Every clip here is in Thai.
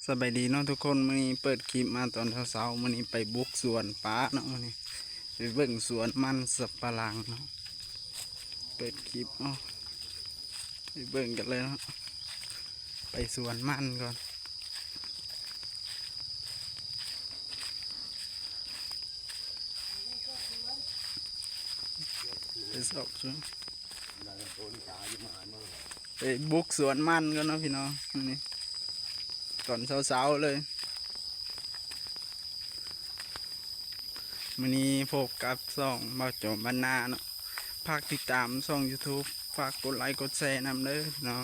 สบายดีเนาะทุกคนมื้อนี้เปิดคลิปมาตอนเช้าๆมื้อนี้ไปบุกสวนป้าเนาะมื้อนี้ไปเบิ่งสวนมันสับปะหลังเนาะเปิดคลิปเนาะไปเบิ่งกันเลยเนาะไปสวนมันก่อนไปสอบสวนไปบุกสวนมันกันเนาะพี่น้องมื้อนี้ตอนเช้าๆเลยมื้อนี้พบกับช่องบ่าวโจมบ้านนาเนาะฝากติดตามช่อง YouTube ฝากกดไลค์กดแชร์นำเด้อเนาะ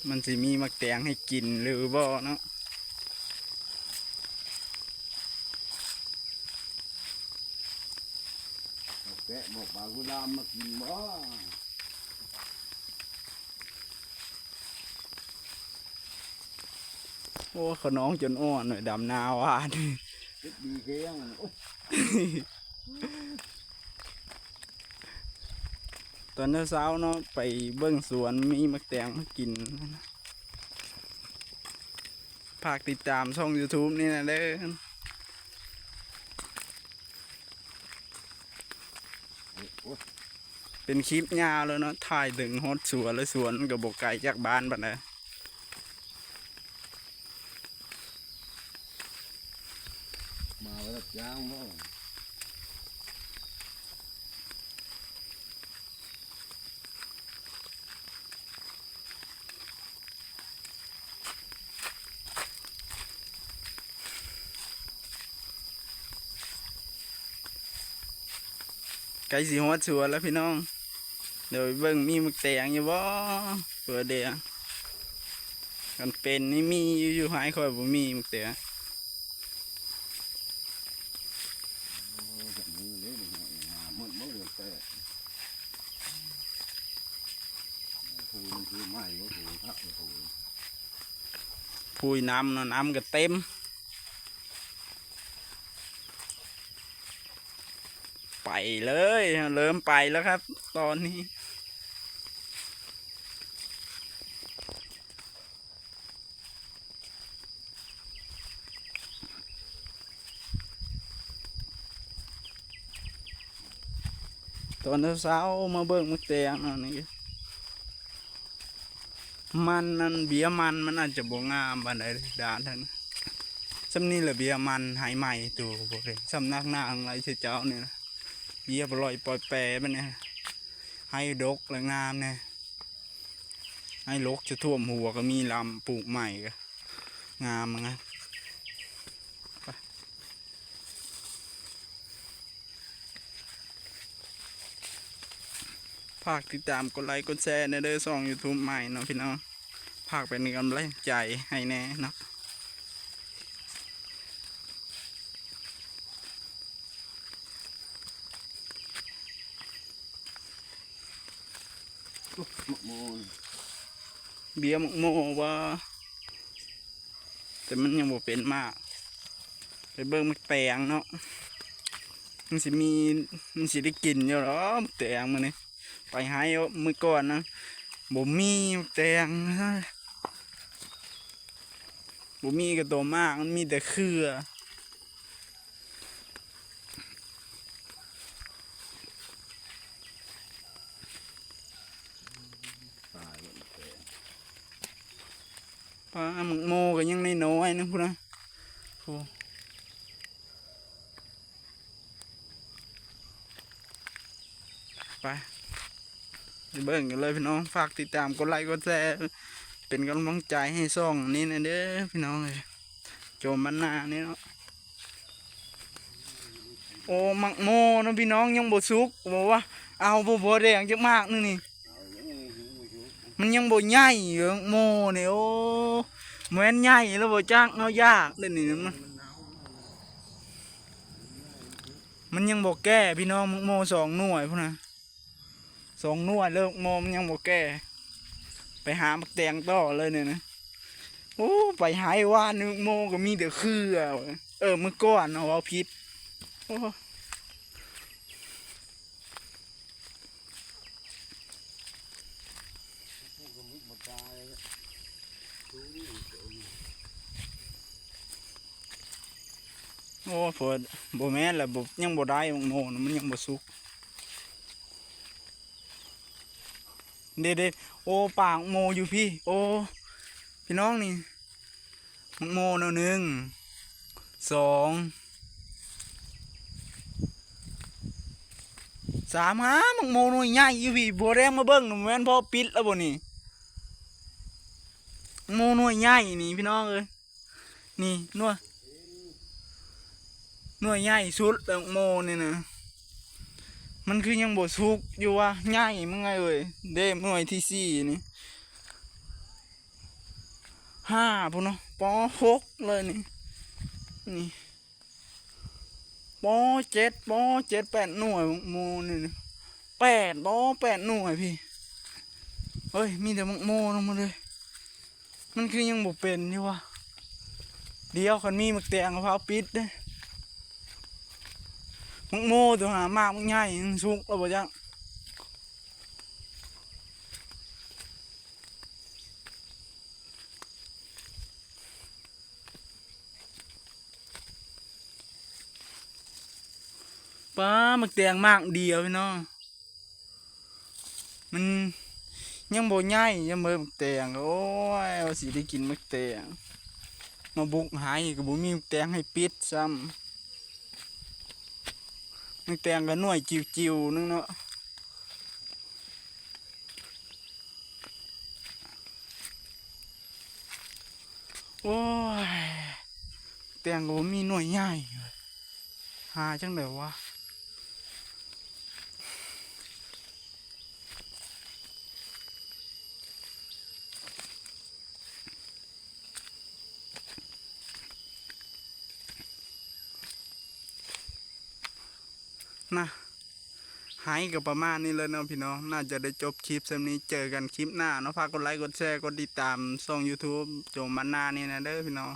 มันสิมีมักแตงให้กินหรือบ่เนาะแกะบอกปลากุลามมากินบ่โอ้เขาน้องจนอ้อนหน่อยดำนาวาด ติดดีเคียงโอ้ ตอนเช้าเนาะไปเบิ้งสวนมีมักแตงมากินฝากติดตามช่อง YouTube นี่นะเด้อเป็นคลิปยาวแล้วเนาะถ่ายถึงฮอดสวนแล้วสวนกับบกไก่จากบ้านปะนะ มาแล้วจ้างบ่ไก่สีฮอดสวนแล้วพี่น้องเดี๋ยวไปเบิ้งมีมักแตงอยู่บ่เปิดเดียวกันเป็นนี่มีอยู่หายคอยบ่มีมักแตง มือเล็กหน่อยมันบ่เหลือแต่ผูนคือไม้บ่ผูนพระผูน พุยน้ำเนาะน้ำก็เต็มไปเลยเริ่มไปแล้วครับ ตอนนี้ตอนเช้ามาเบิ่งมักแตงเนาะนี่มันนั่นเบี้ยมันอาจจะบ่งามปานใดเลยด่านทั้งนั้นสำนี้แหละเบี้ยมันหายใหม่ตัวบ่ได้สำนักหน้าอะไรเจ้าเนี่ยนะเบี้ยบ่ลอยปล่อยแปรมันเนี่ยให้ดกและงามเนี่ยให้ลกจะท่วมหัวก็มีลำปลูกใหม่ก็งามมั้งนะฝากติดตามกดไลค์กดแชร์ในเด้อช่อง YouTube ใหม่เนาะพี่น้องฝากเป็นกำลังใจให้แน่เนาะ มะม่วง เบียร์หมกโมว่าแต่มันยังบ่เป็นมากไปเบิ่งมักแตงเนาะมันสิได้กินอยู่หรอมักแตงมื้อนี้ไปหาเอามื้อก่อนนะบ่มีมักแตงบ่มีก็ตัวมากมันมีแต่เครือ ตายแล้วแต่ ปลาหมึกโมก็ยังน้อยๆนะพุ่นนะโอ้ไปเบิ่งกันเลยพี่น้องฝากติดตามกดไลค์กดแชร์เป็นกำลังใจให้ช่องนี้นะเด้อพี่น้องเลยโจมบ้านนานี่เนาะโอ้หมักโมนะพี่น้องยังบ่สุกบอกว่าเอาบ่แดงจักมากนึงนี่มันยังบ่ใหญ่อยู่โมนี่โอ้แม่นใหญ่แล้วบ่จักเอายากเลยนี่มันยังบ่แก่พี่น้องหมักโม2 หน่วยพุ่นนะ2 หน่วยเลิกโมมันยังบ่แก่ไปหามักแตงต่อเลยเนี่ยนะโอ้ไปหายว่านึกโมก็มีแต่คือเมื่อก่อนเอาพิษโอ้ โอ้ฝนบ่แม่นแหละบ่ยังบ่ได้มังโมนะมันยังบ่สุกเด็ดๆโอ้ปากโมอยู่พี่โอ้พี่น้องนี่มังโมแนวหนึ่งสองสามหามังโมหน่วยใหญ่อยู่พี่บัวแดงมาเบิ่งหนูแม่นพอปิดแล้วบ่นี่มังโมหน่วยใหญ่นี่พี่น้องเอ้ยนี่หน่วยใหญ่สุดแล้วมังโมนี่นะมันคือยังบ่สุกอยู่ว่าใหญ่มึงไงเอ้ยเด้หน่วยที่สี่นี่ห้าพุ่นเนาะปอหกเลยนี่นี่ปอเจ็ดแปดหน่วยมังโมนี่นะแปดหน่วยพี่เฮ้ยมีแต่มังโมลงมาเลยมันคือยังบ่เป็นอยู่วะเดี๋ยวคันมีมักแตงกะเพราปิดเด้มังโมตัวหามากมันใหญ่มันสุกแล้วบ่จังป้ามักแตงมากเดียวพี่น้องมันยังบ่ใหญ่ยังบ่มักแตงโอ้ยว่าสิได้กินมักแตงมาบุกหายก็บ่มีมักแตงให้ปิดซ้ำมักแตงก็หน่วยจิ๋วๆนึงเนาะโอ้ยแตงก็บ่มีหน่วยใหญ่หาจังได๋วะนะหายกับประมาณนี้เลยเนาะพี่น้องน่าจะได้จบคลิปสำนี้เจอกันคลิปหน้าเนาะฝากกดไลค์กดแชร์กดติดตามช่อง YouTube โจมบ้านนานี่นะเด้อพี่น้อง